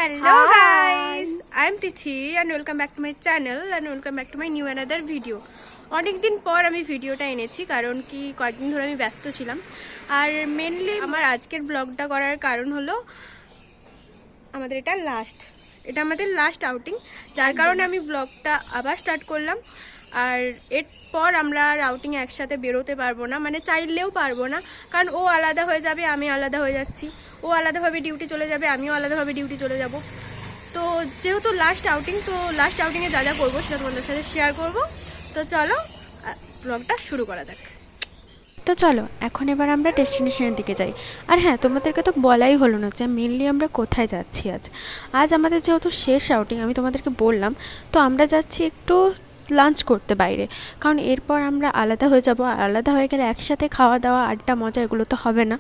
Hello guys, I am Tithi and welcome back to my channel and welcome back to my new another video. অনেক দিন পর আমি ভিডিওটা এনেছি কারণ কি কয়েকদিন ধরে আমি ব্যস্ত ছিলাম আর মেইনলি আমার আজকের ব্লগটা করার কারণ হলো আমাদের এটা আমাদের লাস্ট আউটিং, যার কারণে আমি ব্লগটা আবার স্টার্ট করলাম। আর এরপর আমরা আর আউটিং একসাথে বেরোতে পারবো না, মানে চাইলেও পারবো না, কারণ ও আলাদা হয়ে যাবে, আমি আলাদা হয়ে যাচ্ছি, ও আলাদাভাবে ডিউটি চলে যাবে, আমিও আলাদাভাবে ডিউটি চলে যাব। তো যেহেতু লাস্ট আউটিং, তো লাস্ট আউটিংয়ে যা যা করবো সেটা তোমাদের সাথে শেয়ার করব। তো চলো ব্লগটা শুরু করা যাক। তো চলো এখন এবার আমরা ডেস্টিনেশনের দিকে যাই। আর হ্যাঁ, তোমাদেরকে তো বলাই হলো না যে মেনলি আমরা কোথায় যাচ্ছি। আজ আমাদের যেহেতু শেষ আউটিং, আমি তোমাদেরকে বললাম, তো আমরা যাচ্ছি একটু লাঞ্চ করতে বাইরে, কারণ এরপর আমরা আলাদা হয়ে যাব। আলাদা হয়ে গেলে একসাথে খাওয়া দাওয়া আড্ডা মজা এগুলো তো হবে না।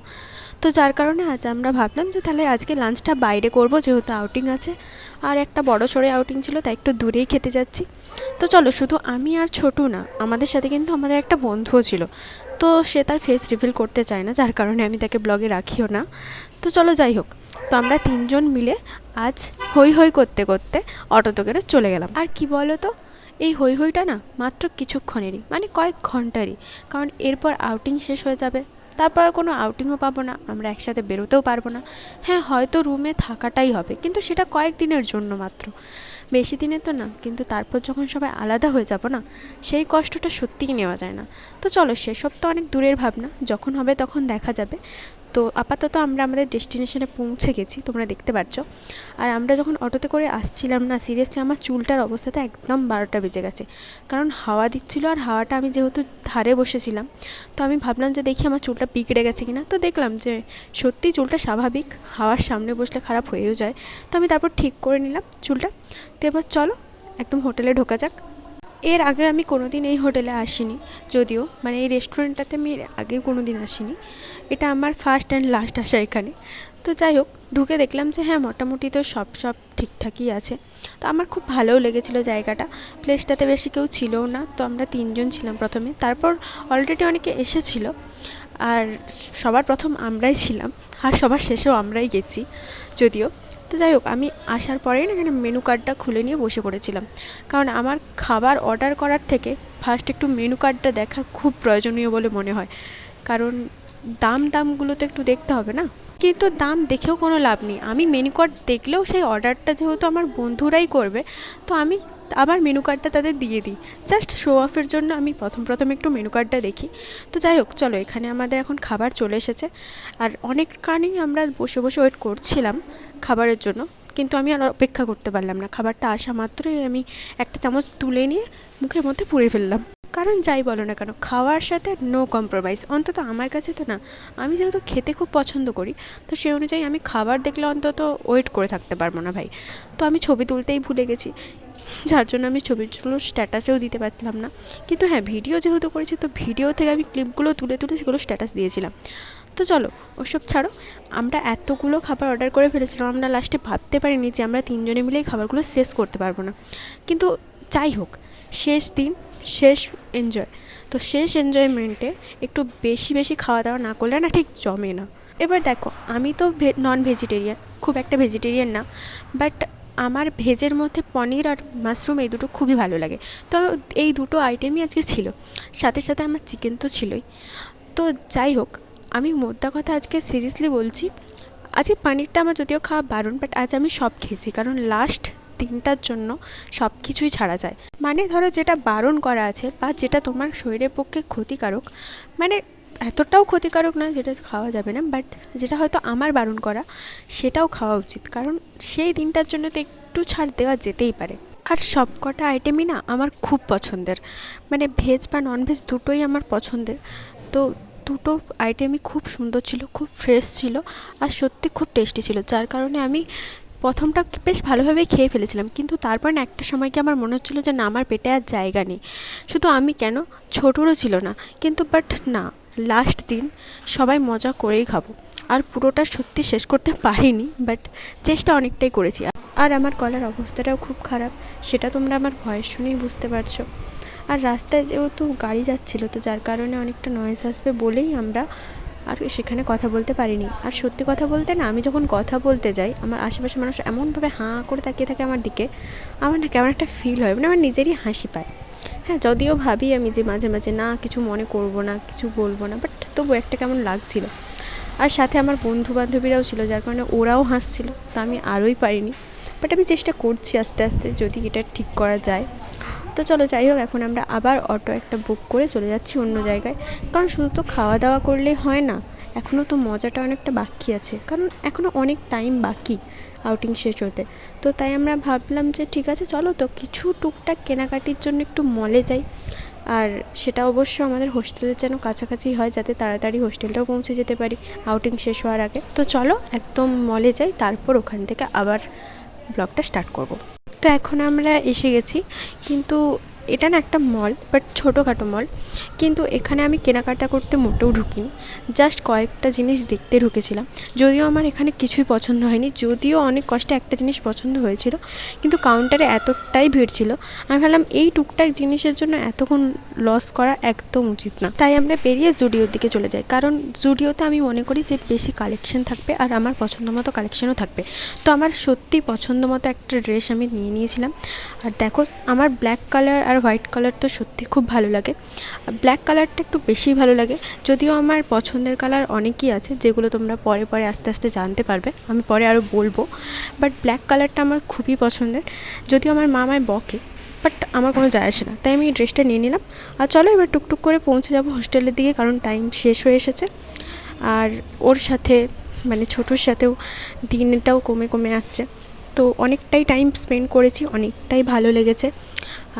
তো যার কারণে আজ আমরা ভাবলাম যে তাহলে আজকে লাঞ্চটা বাইরে করব, যেহেতু আউটিং আছে আর একটা বড় সড়ো আউটিং ছিল, তাই একটু দূরেই খেতে যাচ্ছি। তো চলো, শুধু আমি আর ছোটু না, আমাদের সাথে কিন্তু আমাদের একটা বন্ধুও ছিল। তো সে তার ফেস রিভিল করতে চায় না, যার কারণে আমি তাকে ব্লগে রাখিও না। তো চলো যাই হোক, তো আমরা তিনজন মিলে আজ হই হই করতে করতে অটোতে করে চলে গেলাম। আর কি বলো তো, এই হই হইটা না মাত্র কিছুক্ষণেরই, মানে কয়েক ঘন্টারই, কারণ এরপর আউটিং শেষ হয়ে যাবে, তারপর আর কোনো আউটিংও পাবো না, আমরা একসাথে বেরোতেও পারবো না। হ্যাঁ, হয়তো রুমে থাকাটাই হবে, কিন্তু সেটা কয়েক দিনের জন্য মাত্র, বেশি দিনের তো না। কিন্তু তারপর যখন সবাই আলাদা হয়ে যাব না, সেই কষ্টটা সত্যিই নেওয়া যায় না। তো চলো, সেসব তো অনেক দূরের ভাবনা, যখন হবে তখন দেখা যাবে। তো আপাতত আমরা আমাদের ডেস্টিনেশনে পৌঁছে গেছি, তোমরা দেখতে পাচ্ছ। আর আমরা যখন অটোতে করে আসছিলাম না, সিরিয়াসলি আমার চুলটার অবস্থাটা একদম 12টা বেজে গেছে, কারণ হাওয়া দিচ্ছিল। আর হাওয়াটা, আমি যেহেতু ধারে বসেছিলাম, তো আমি ভাবলাম যে দেখি আমার চুলটা পিকড়ে গেছে কিনা। তো দেখলাম যে সত্যি চুলটা স্বাভাবিক, হাওয়ার সামনে বসলে খারাপ হয়েও যায়। তো আমি তারপর ঠিক করে নিলাম চুলটা। তো এবার চলো একদম হোটেলে ঢোকা যাক। এর আগে আমি কোনো দিন এই হোটেলে আসিনি, যদিও মানে এই রেস্টুরেন্টটাতে আমি এর আগে কোনো দিন আসিনি, এটা আমার ফার্স্ট অ্যান্ড লাস্ট আসা এখানে। তো যাই হোক, ঢুকে দেখলাম যে হ্যাঁ, মোটামুটি তো সব ঠিকঠাকই আছে। তো আমার খুব ভালোও লেগেছিলো জায়গাটা, প্লেসটাতে বেশি কেউ ছিলও না, তো আমরা তিনজন ছিলাম প্রথমে, তারপর অলরেডি অনেকে এসেছিলো। আর সবার প্রথম আমরাই ছিলাম, আর সবার শেষেও আমরাই গেছি যদিও। তো যাই হোক, আমি আসার পরেই না এখানে মেনু কার্ডটা খুলে নিয়ে বসে পড়েছিলাম, কারণ আমার খাবার অর্ডার করার থেকে ফার্স্ট একটু মেনু কার্ডটা দেখা খুব প্রয়োজনীয় বলে মনে হয়, কারণ দামগুলো তো একটু দেখতে হবে না। কিন্তু দাম দেখেও কোনো লাভ নেই, আমি মেনু কার্ড দেখলেও সেই অর্ডারটা যেহেতু আমার বন্ধুরাই করবে, তো আমি আবার মেনু কার্ডটা তাদের দিয়ে দিই, জাস্ট শো অফের জন্য আমি প্রথম একটু মেনু কার্ডটা দেখি। তো যাই হোক, চলো, এখানে আমাদের এখন খাবার চলে এসেছে। আর অনেকখানি আমরা বসে বসে ওয়েট করছিলাম খাবারের জন্য, কিন্তু আমি আর অপেক্ষা করতে পারলাম না। খাবারটা আসা মাত্রই আমি একটা চামচ তুলে নিয়ে মুখের মধ্যে পুরে ফেললাম, কারণ যাই বলো না কেন, খাওয়ার সাথে নো কম্প্রোমাইজ, অন্তত আমার কাছে তো না। আমি যেহেতু খেতে খুব পছন্দ করি, তো সেই অনুযায়ী আমি খাবার দেখলে অন্তত ওয়েট করে থাকতে পারবো না ভাই। তো আমি ছবি তুলতেই ভুলে গেছি, যার জন্য আমি ছবিগুলো স্ট্যাটাসেও দিতে পারছিলাম না। কিন্তু হ্যাঁ, ভিডিও যেহেতু করেছি, তো ভিডিও থেকে আমি ক্লিপগুলো তুলে সেগুলো স্ট্যাটাস দিয়েছিলাম। তো চলো ওসব ছাড়ো, আমরা এতগুলো খাবার অর্ডার করে ফেলেছিলাম, আমরা লাস্টে ভাবতে পারিনি যে আমরা তিনজনে মিলেই খাবারগুলো শেষ করতে পারবো না। কিন্তু যাই হোক, শেষ দিন, শেষ এনজয়। তো শেষ এনজয়মেন্টে একটু বেশি খাওয়া দাওয়া না করলে না ঠিক জমে না। এবার দেখো, আমি তো নন ভেজিটেরিয়ান, খুব একটা ভেজিটেরিয়ান না, বাট আমার ভেজের মধ্যে পনির আর মাশরুম এই দুটো খুবই ভালো লাগে। তো এই দুটো আইটেমই আজকে ছিল, সাথে সাথে আমার চিকেন তো ছিলই। তো যাই হোক, আমি মোদ্দা কথা আজকে সিরিয়াসলি বলছি, আজকে পনিরটা আমার যদিও খাওয়া বারণ, বাট আজ আমি সব খেয়েছি, কারণ লাস্ট দিনটার জন্য সব কিছুই ছাড়া যায়। মানে ধরো, যেটা বারণ করা আছে বা যেটা তোমার শরীরের পক্ষে ক্ষতিকারক, মানে এতটাও ক্ষতিকারক না যেটা খাওয়া যাবে না, বাট যেটা হয়তো আমার বারণ করা, সেটাও খাওয়া উচিত, কারণ সেই দিনটার জন্য তো একটু ছাড় দেওয়া যেতেই পারে। আর সব কটা আইটেমই না আমার খুব পছন্দের, মানে ভেজ বা ননভেজ দুটোই আমার পছন্দের। তো দুটো আইটেমই খুব সুন্দর ছিল, খুব ফ্রেশ ছিল, আর সত্যি খুব টেস্টি ছিল, যার কারণে আমি প্রথমটা বেশ ভালোভাবেই খেয়ে ফেলেছিলাম। কিন্তু তারপর না একটা সময় কি আমার মনে হচ্ছিলো যে না, আমার পেটে আর জায়গা নেই। শুধু আমি কেন, ছোটোরও ছিল না, কিন্তু বাট না, লাস্ট দিন সবাই মজা করেই খাবো। আর পুরোটা সত্যি শেষ করতে পারিনি, বাট চেষ্টা অনেকটাই করেছি। আর আমার গলার অবস্থাটাও খুব খারাপ, সেটা তোমরা আমার ভয়েস শুনেই বুঝতে পারছো। আর রাস্তায় যেহেতু গাড়ি যাচ্ছিলো, তো যার কারণে অনেকটা নয়েজ আসবে বলেই আমরা আর সেখানে কথা বলতে পারিনি। আর সত্যি কথা বলতে না, আমি যখন কথা বলতে যাই আমার আশেপাশে মানুষ এমনভাবে হাঁ করে তাকিয়ে থাকে আমার দিকে, আমার না কেমন একটা ফিল হয়, মানে আমার নিজেরই হাসি পায়। হ্যাঁ, যদিও ভাবি আমি যে মাঝে মাঝে না কিছু মনে করব না, কিছু বলবো না, বাট তবু একটা কেমন লাগছিল। আর সাথে আমার বন্ধু বান্ধবীরাও ছিল, যার কারণে ওরাও হাসছিল, তো আমি আরোই পারিনি। বাট আমি চেষ্টা করছি আস্তে আস্তে যদি এটা ঠিক করা যায়। তো চলো, যাই হোক, এখন আমরা আবার অটো একটা বুক করে চলে যাচ্ছি অন্য জায়গায়। কারণ শুধু তো খাওয়া দাওয়া করলেই হয় না, এখনও তো মজাটা অনেকটা বাকি আছে, কারণ এখনও অনেক টাইম বাকি আউটিং শেষ হতে। তো তাই আমরা ভাবলাম যে ঠিক আছে, চলো তো কিছু টুকটাক কেনাকাটির জন্য একটু মলে যাই। আর সেটা অবশ্য আমাদের হোস্টেলের যেন কাছাকাছি হয়, যাতে তাড়াতাড়ি হোস্টেলটাও পৌঁছে যেতে পারি আউটিং শেষ হওয়ার আগে। তো চলো একদম মলে যাই, তারপর ওখান থেকে আবার ব্লগটা স্টার্ট করব। তো এখন আমরা এসে গেছি, কিন্তু এটা না একটা মল, বাট ছোটোখাটো মল। কিন্তু এখানে আমি কেনাকাটা করতে মোটেও ঢুকিনি, জাস্ট কয়েকটা জিনিস দেখতে ঢুকেছিলাম। যদিও আমার এখানে কিছুই পছন্দ হয়নি, যদিও অনেক কষ্টে একটা জিনিস পছন্দ হয়েছিল, কিন্তু কাউন্টারে এতটাই ভিড় ছিল, আমি ভাবলাম এই টুকটাক জিনিসের জন্য এতক্ষণ লস করা একদম উচিত না। তাই আমরা বেরিয়ে জুডিওর দিকে চলে যাই, কারণ জুডিওতে আমি মনে করি যে বেশি কালেকশন থাকবে আর আমার পছন্দ মতো কালেকশনও থাকবে। তো আমার সত্যি পছন্দ মতো একটা ড্রেস আমি নিয়ে নিয়েছিলাম। আর দেখো, আমার ব্ল্যাক কালার আর হোয়াইট কালার তো সত্যি খুব ভালো লাগে। ব্ল্যাক কালারটা একটু বেশি ভালো লাগে, যদিও আমার পছন্দের কালার অনেকই আছে, যেগুলো তোমরা পরে পরে আস্তে আস্তে জানতে পারবে, আমি পরে আরও বলবো। বাট ব্ল্যাক কালারটা আমার খুবই পছন্দের, যদিও আমার মা আমায় বকে, বাট আমার কোনো যায় আসে না, তাই আমি এই ড্রেসটা নিয়ে নিলাম। আর চলো এবার টুকটুক করে পৌঁছে যাবো হোস্টেলের দিকে, কারণ টাইম শেষ হয়ে এসেছে। আর ওর সাথে মানে ছোটোর সাথেও দিনটাও কমে কমে আসছে, তো অনেকটাই টাইম স্পেন্ড করেছি, অনেকটাই ভালো লেগেছে।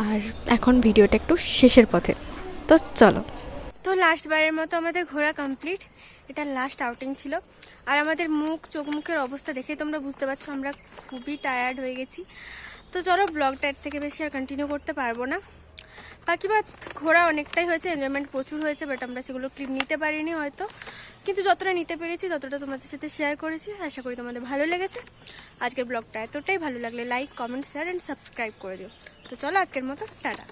আর এখন ভিডিওটা একটু শেষের পথে, তো চলো। তো লাস্ট বারের মতো আমাদের ঘোরা কমপ্লিট, এটা লাস্ট আউটিং ছিল। আর আমাদের চোখ মুখের অবস্থা দেখে তোমরা বুঝতে পারছো আমরা খুবই টায়ার্ড হয়ে গেছি। তো চলো, ব্লগটা এর থেকে বেশি আর কন্টিনিউ করতে পারবো না। বাকি বাদ ঘোরা অনেকটাই হয়েছে, এনজয়মেন্ট প্রচুর হয়েছে, বাট আমরা সেগুলো ক্লিপ নিতে পারিনি হয়তো, কিন্তু যতটা নিতে পেরেছি ততটা তোমাদের সাথে শেয়ার করেছি। আশা করি তোমাদের ভালো লেগেছে আজকের ব্লগটা। এতটাই ভালো লাগলে like, comment, share and subscribe করে দিও। তো চলো আজকের মতো টাটা।